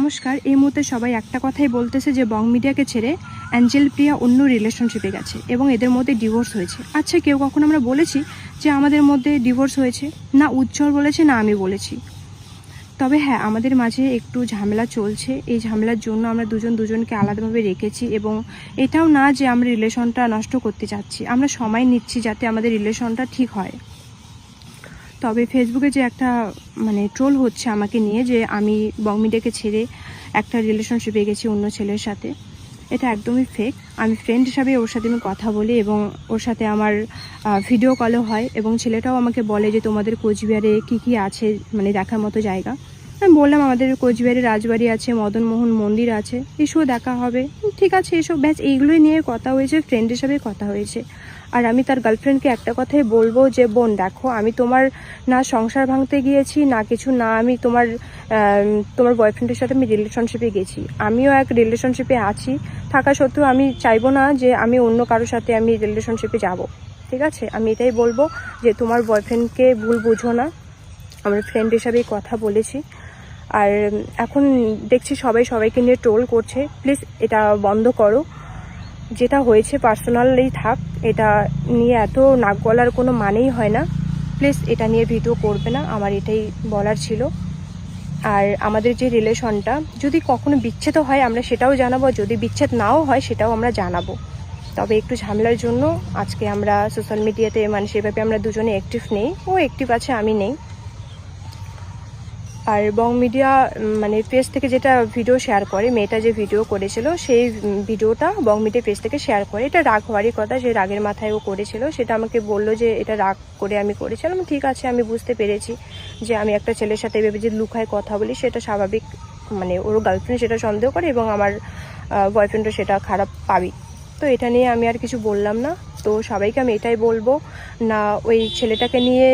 নমস্কার। এই মুহূর্তে সবাই একটা কথাই বলতেছে যে বং মিডিয়াকে ছেড়ে অ্যাঞ্জেল প্রিয়া অন্য রিলেশনশিপে গেছে এবং এদের মধ্যে ডিভোর্স হয়েছে। আচ্ছা, কেউ কখন আমরা বলেছি যে আমাদের মধ্যে ডিভোর্স হয়েছে? না উজ্জ্বল বলেছে, না আমি বলেছি। তবে হ্যাঁ, আমাদের মাঝে একটু ঝামেলা চলছে। এই ঝামেলার জন্য আমরা দুজনকে আলাদাভাবে রেখেছি এবং এটাও না যে আমরা রিলেশনটা নষ্ট করতে চাচ্ছি, আমরা সময় নিচ্ছি যাতে আমাদের রিলেশনটা ঠিক হয়। তবে ফেসবুকে যে একটা ট্রোল হচ্ছে আমাকে নিয়ে যে আমি বং মিডিয়াকে ছেড়ে একটা রিলেশনশিপে গেছি অন্য ছেলের সাথে, এটা একদমই ফেক। আমি ফ্রেন্ড হিসাবে ওর সাথে আমি কথা বলি এবং ওর সাথে আমার ভিডিও কলও হয় এবং ছেলেটাও আমাকে বলে যে তোমাদের কোচবিহারে কী আছে দেখার মতো জায়গা। আমি বললাম আমাদের কোচবিহারে রাজবাড়ি আছে, মদনমোহন মন্দির আছে, এসব দেখা হবে। ঠিক আছে, এসব ব্যাস এইগুলোই নিয়ে কথা হয়েছে, ফ্রেন্ড হিসাবে কথা হয়েছে। আর আমি তার গার্লফ্রেন্ডকে একটা কথাই বলবো যে বোন দেখো, আমি তোমার না সংসার ভাঙতে গিয়েছি না কিছু, না আমি তোমার বয়ফ্রেন্ডের সাথে আমি রিলেশনশিপে গেছি। আমিও এক রিলেশনশিপে আছি, থাকা সত্ত্বেও আমি চাইবো না যে আমি অন্য কারোর সাথে আমি রিলেশনশিপে যাব। ঠিক আছে, আমি এটাই বলবো যে তোমার বয়ফ্রেন্ডকে ভুল বুঝো না, আমরা ফ্রেন্ড হিসাবেই কথা বলেছি। আর এখন দেখছি সবাইকে নিয়ে ট্রোল করছে, প্লিজ এটা বন্ধ করো। যেটা হয়েছে পার্সোনালি থাক, এটা নিয়ে এত নাক গলার কোনো মানেই হয় না। প্লিজ এটা নিয়ে ভিডিও করবে না, আমার এটাই বলার ছিল। আর আমাদের যে রিলেশনটা যদি কখনো বিচ্ছেদ হয় আমরা সেটাও জানাবো, যদি বিচ্ছেদ নাও হয় সেটাও আমরা জানাবো। তবে একটু ঝামেলার জন্য আজকে আমরা সোশ্যাল মিডিয়াতে সেভাবে আমরা দুজনে অ্যাক্টিভ নেই, ও অ্যাক্টিভ আছে আমি নেই। আর বং মিডিয়া পেজ থেকে যেটা ভিডিও শেয়ার করে, মেয়েটা যে ভিডিও করেছিল সেই ভিডিওটা বং মিডিয়া পেজ থেকে শেয়ার করে। এটা রাগ হওয়ারই কথা, যে রাগের মাথায় ও করেছিল। সেটা আমাকে বললো যে এটা রাগ করে আমি করেছিলাম। ঠিক আছে, আমি বুঝতে পেরেছি যে আমি একটা ছেলের সাথে ভেবে যে লুকায় কথা বলি সেটা স্বাভাবিক। ওর গার্লফ্রেন্ড সেটা সন্দেহ করে এবং আমার বয়ফ্রেন্ডও সেটা খারাপ পাবি। তো এটা নিয়ে আমি আর কিছু বললাম না। তো সবাইকে আমি এটাই বলবো, না ওই ছেলেটাকে নিয়ে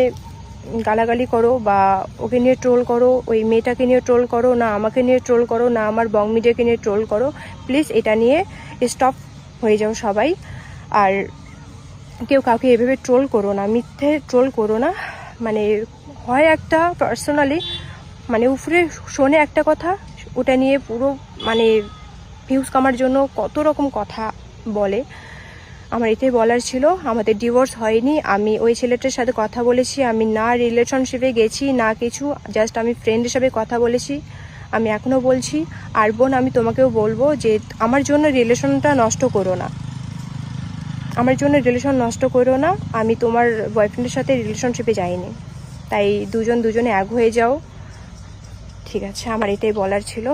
গালাগালি করো বা ওকে নিয়ে ট্রোল করো, ওই মেয়েটাকে নিয়ে ট্রোল করো, না আমাকে নিয়ে ট্রোল করো, না আমার বং মিডিয়াকে নিয়ে ট্রোল করো। প্লিজ এটা নিয়ে স্টপ হয়ে যাও সবাই। আর কেউ কাউকে এভাবে ট্রোল করো না, মিথ্যে ট্রোল করো না। হয় একটা পার্সোনালি উপরে শোনে একটা কথা, ওটা নিয়ে পুরো ভিউজ কামার জন্য কত রকম কথা বলে। আমার এটাই বলার ছিল, আমাদের ডিভোর্স হয়নি। আমি ওই ছেলেটার সাথে কথা বলেছি, আমি না রিলেশনশিপে গেছি না কিছু, জাস্ট আমি ফ্রেন্ড হিসাবে কথা বলেছি। আমি এখনও বলছি। আর বোন, আমি তোমাকেও বলবো যে আমার জন্য রিলেশনটা নষ্ট করো না, আমার জন্য রিলেশন নষ্ট করো না। আমি তোমার বয়ফ্রেন্ডের সাথে রিলেশনশিপে যাইনি, তাই দুজনে এক হয়ে যাও। ঠিক আছে, আমার এটাই বলার ছিল।